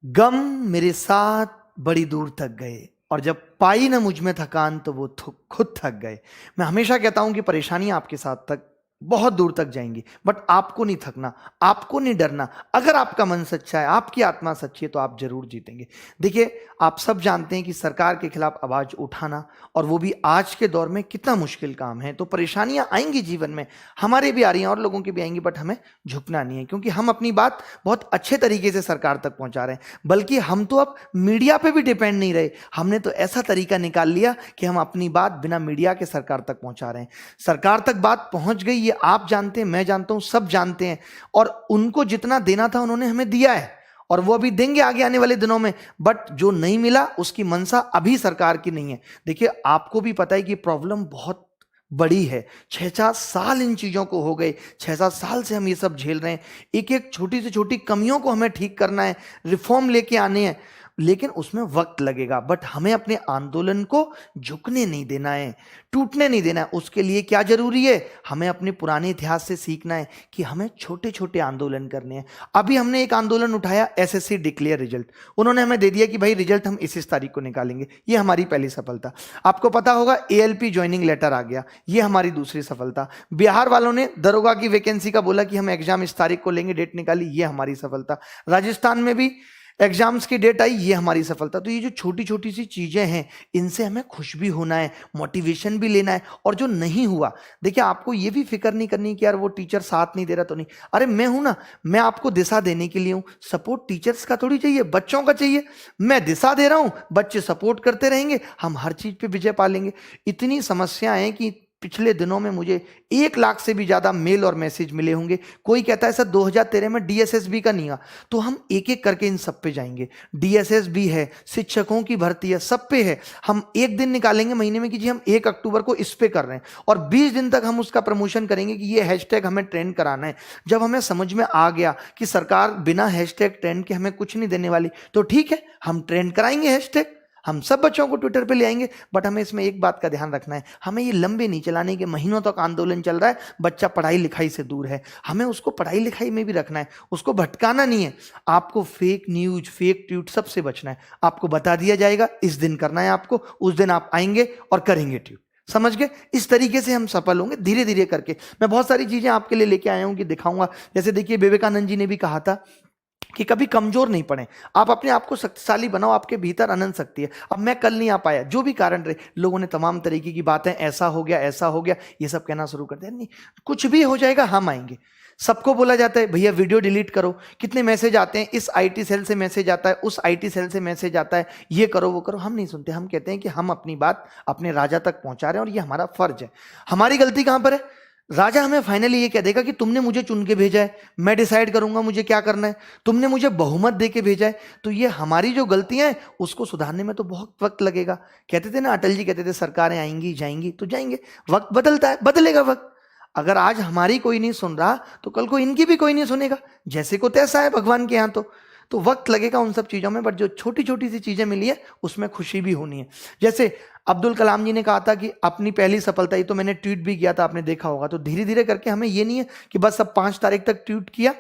गम मेरे साथ बड़ी दूर तक गए और जब पाई ना मुझ में थकान तो वो खुद थक गए। मैं हमेशा कहता हूं कि परेशानियां आपके साथ तक बहुत दूर तक जाएंगी, बट आपको नहीं थकना, आपको नहीं डरना। अगर आपका मन सच्चा है, आपकी आत्मा सच्ची है, तो आप जरूर जीतेंगे। देखिए, आप सब जानते हैं कि सरकार के खिलाफ आवाज उठाना, और वो भी आज के दौर में, कितना मुश्किल काम है। तो परेशानियां आएंगी जीवन में, हमारे भी आ रही हैं और लोगों की भी आएंगी, बट हमें झुकना नहीं है, क्योंकि हम अपनी बात बहुत अच्छे तरीके से सरकार तक पहुंचा रहे हैं। बल्कि हम तो अब मीडिया पे भी डिपेंड नहीं रहे, हमने तो ऐसा तरीका निकाल लिया कि हम अपनी बात बिना मीडिया के सरकार तक पहुंचा रहे हैं। सरकार तक बात पहुंच गई, ये आप जानते हैं, मैं जानता हूं, सब जानते हैं। और उनको जितना देना था उन्होंने हमें दिया है, और वो अभी देंगे आगे आने वाले दिनों में। बट जो नहीं मिला उसकी मंशा अभी सरकार की नहीं है। देखिए, आपको भी पता है कि प्रॉब्लम बहुत बड़ी है। 6-7 साल इन चीजों को हो गए, 6-7 साल से हम ये सब झेल रहे हैं। एक एक छोटी से छोटी कमियों को हमें ठीक करना है, रिफॉर्म लेके आने हैं, लेकिन उसमें वक्त लगेगा। बट हमें अपने आंदोलन को झुकने नहीं देना है, टूटने नहीं देना है। उसके लिए क्या जरूरी है? हमें अपने पुराने इतिहास से सीखना है कि हमें छोटे छोटे आंदोलन करने हैं। अभी हमने एक आंदोलन उठाया, एसएससी डिक्लेयर रिजल्ट। उन्होंने हमें दे दिया कि भाई रिजल्ट हम इस तारीख को निकालेंगे, ये हमारी पहली सफलता। आपको पता होगा एएलपी ज्वाइनिंग लेटर आ गया, ये हमारी दूसरी सफलता। बिहार वालों ने दरोगा की वैकेंसी का बोला कि हम एग्जाम इस तारीख को लेंगे, डेट निकाली, ये हमारी सफलता। राजस्थान में भी एग्जाम्स की डेट आई, ये हमारी सफलता। तो ये जो छोटी छोटी सी चीजें हैं, इनसे हमें खुश भी होना है, मोटिवेशन भी लेना है। और जो नहीं हुआ, देखिए, आपको ये भी फिक्र नहीं करनी कि यार वो टीचर साथ नहीं दे रहा तो नहीं। अरे मैं हूं ना, मैं आपको दिशा देने के लिए हूं। सपोर्ट टीचर्स का थोड़ी चाहिए, बच्चों का चाहिए। मैं दिशा दे रहा हूं, बच्चे सपोर्ट करते रहेंगे, हम हर चीज पे विजय पा लेंगे। इतनी समस्याएं हैं कि पिछले दिनों में मुझे 1 लाख से भी ज्यादा मेल और मैसेज मिले होंगे। कोई कहता है सर 2013 में डीएसएसबी का नहीं आ, तो हम एक एक करके इन सब पे जाएंगे। डीएसएसबी है, शिक्षकों की भर्ती है, सब पे है। हम एक दिन निकालेंगे महीने में कि जी हम 1 अक्टूबर को इस पे कर रहे हैं, और 20 दिन तक हम उसका प्रमोशन करेंगे कि ये हैशटैग हमें ट्रेंड कराना है। जब हमें समझ में आ गया कि सरकार बिना हैशटैग ट्रेंड के हमें कुछ नहीं देने वाली, तो ठीक है, हम ट्रेंड कराएंगे हैशटैग, हम सब बच्चों को ट्विटर पे ले आएंगे। बट हमें इसमें एक बात का ध्यान रखना है, हमें ये लंबे नहीं चलाने के। महीनों तक आंदोलन चल रहा है, बच्चा पढ़ाई लिखाई से दूर है, हमें उसको पढ़ाई लिखाई में भी रखना है, उसको भटकाना नहीं है। आपको फेक न्यूज, फेक ट्वीट, सबसे बचना है। आपको बता दिया जाएगा इस दिन करना है आपको, उस दिन आप आएंगे और करेंगे ट्वीट। समझ गए? इस तरीके से हम सफल होंगे, धीरे धीरे करके। मैं बहुत सारी चीजें आपके लिए लेके आया हूं कि दिखाऊंगा। जैसे देखिए, विवेकानंद जी ने भी कहा था कि कभी कमजोर नहीं पड़े, आप अपने आप को शक्तिशाली बनाओ, आपके भीतर अनंत शक्ति है। अब मैं कल नहीं आ पाया, जो भी कारण रहे, लोगों ने तमाम तरीके की बातें, ऐसा हो गया, ऐसा हो गया, ये सब कहना शुरू कर दिया। नहीं, कुछ भी हो जाएगा, हम आएंगे। सबको बोला जाता है भैया वीडियो डिलीट करो, कितने मैसेज आते हैं, इस आईटी सेल से मैसेज आता है, उस आईटी सेल से मैसेज आता है, ये करो वो करो। हम नहीं सुनते, हम कहते हैं कि हम अपनी बात अपने राजा तक पहुंचा रहे हैं, और ये हमारा फर्ज है। हमारी गलती कहां पर है? राजा हमें फाइनली ये कह देगा कि तुमने मुझे चुन के भेजा है, मैं डिसाइड करूंगा मुझे क्या करना है, तुमने मुझे बहुमत दे के भेजा है। तो ये हमारी जो गलतियां हैं, उसको सुधारने में तो बहुत वक्त लगेगा। कहते थे ना, अटल जी कहते थे सरकारें आएंगी जाएंगी, तो जाएंगे, वक्त बदलता है, बदलेगा वक्त। अगर आज हमारी कोई नहीं सुन रहा, तो कल को इनकी भी कोई नहीं सुनेगा। जैसे को तैसा है भगवान के यहां। तो वक्त लगेगा उन सब चीजों में, बट जो छोटी छोटी सी चीजें मिली है, उसमें खुशी भी होनी है। जैसे अब्दुल कलाम जी ने कहा था कि अपनी पहली सफलता, ये तो मैंने ट्वीट भी किया था, आपने देखा होगा। तो धीरे धीरे करके हमें ये नहीं है कि बस अब 5 तारीख तक ट्वीट किया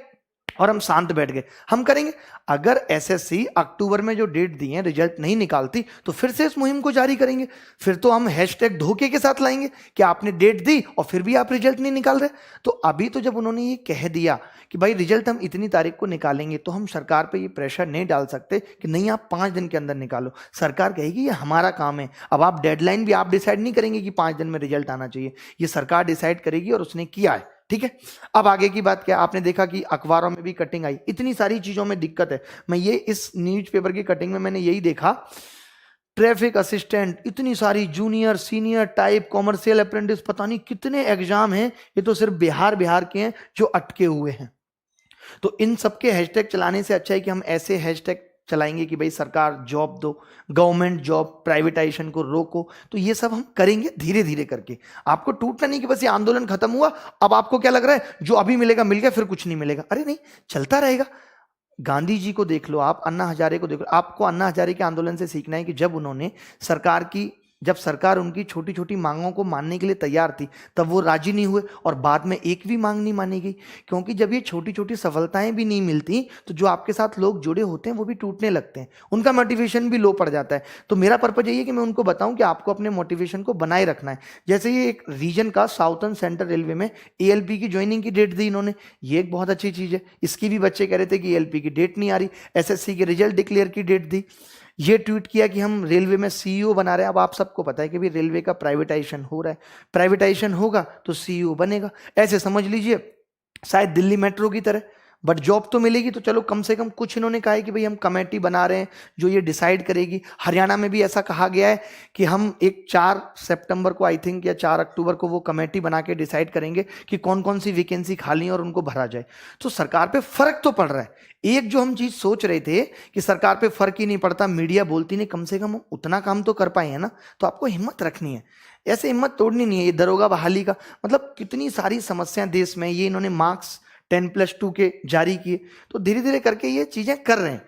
और हम शांत बैठ गए, हम करेंगे। अगर एसएससी अक्टूबर में जो डेट दी है रिजल्ट नहीं निकालती, तो फिर से इस मुहिम को जारी करेंगे। फिर तो हम हैशटैग धोखे के साथ लाएंगे कि आपने डेट दी और फिर भी आप रिजल्ट नहीं निकाल रहे। तो अभी तो जब उन्होंने ये कह दिया कि भाई रिजल्ट हम इतनी तारीख को निकालेंगे, तो हम सरकार पे ये प्रेशर नहीं डाल सकते कि नहीं आप 5 दिन के अंदर निकालो। सरकार कहेगी ये हमारा काम है। अब आप डेडलाइन भी आप डिसाइड नहीं करेंगे कि 5 दिन में रिजल्ट आना चाहिए, ये सरकार डिसाइड करेगी, और उसने किया है। ठीक है, अब आगे की बात क्या? आपने देखा कि अखबारों में भी कटिंग आई, इतनी सारी चीजों में दिक्कत है। मैं ये इस न्यूज़पेपर की कटिंग में मैंने यही देखा, ट्रैफिक असिस्टेंट, इतनी सारी junior, senior type, commercial apprentice, पता नहीं कितने एग्जाम हैं। ये तो सिर्फ बिहार के हैं जो अटके हुए हैं। तो इन सबके हैशटैग चलाने से अच्छा है कि हम ऐसे हैशटैग चलाएंगे कि भाई सरकार जॉब दो, गवर्नमेंट जॉब, प्राइवेटाइजेशन को रोको। तो ये सब हम करेंगे धीरे धीरे करके। आपको टूटना नहीं कि बस ये आंदोलन खत्म हुआ, अब आपको क्या लग रहा है जो अभी मिलेगा मिल गया, फिर कुछ नहीं मिलेगा। अरे नहीं, चलता रहेगा। गांधी जी को देख लो, आप अन्ना हजारे को देख लो। आपको अन्ना हजारे के आंदोलन से सीखना है कि जब उन्होंने सरकार की जब सरकार उनकी छोटी छोटी मांगों को मानने के लिए तैयार थी तब वो राजी नहीं हुए और बाद में एक भी मांग नहीं मानी गई। क्योंकि जब ये छोटी छोटी सफलताएं भी नहीं मिलती तो जो आपके साथ लोग जुड़े होते हैं वो भी टूटने लगते हैं, उनका मोटिवेशन भी लो पड़ जाता है। तो मेरा पर्पज यही है कि मैं उनको बताऊं कि आपको अपने मोटिवेशन को बनाए रखना है। जैसे ये एक रीजन का साउथर्न सेंट्रल रेलवे में एएलपी की ज्वाइनिंग की डेट दी इन्होंने, ये एक बहुत अच्छी चीज है। इसकी भी बच्चे कह रहे थे कि एएलपी की डेट नहीं आ रही, एसएससी के रिजल्ट डिक्लेयर की डेट दी। ये ट्वीट किया कि हम रेलवे में सीईओ बना रहे हैं। अब आप सबको पता है कि भी रेलवे का प्राइवेटाइजेशन हो रहा है, प्राइवेटाइजेशन होगा तो सीईओ बनेगा। ऐसे समझ लीजिए शायद दिल्ली मेट्रो की तरह, बट जॉब तो मिलेगी। तो चलो कम से कम कुछ इन्होंने कहा है कि भाई हम कमेटी बना रहे हैं जो ये डिसाइड करेगी। हरियाणा में भी ऐसा कहा गया है कि हम एक 4 सितंबर को आई थिंक या 4 अक्टूबर को वो कमेटी बना के डिसाइड करेंगे कि कौन कौन सी वैकेंसी खाली है और उनको भरा जाए। तो सरकार पे फर्क तो पड़ रहा है। एक जो हम चीज सोच रहे थे कि सरकार पे फर्क ही नहीं पड़ता, मीडिया बोलती नहीं, कम से कम उतना काम तो कर पाए हैं ना। तो आपको हिम्मत रखनी है, ऐसे हिम्मत तोड़नी नहीं है। ये दरोगा बहाली का मतलब कितनी सारी समस्याएं देश में, ये इन्होंने मार्क्स 10+2 के जारी किए। तो धीरे धीरे करके ये चीजें कर रहे हैं।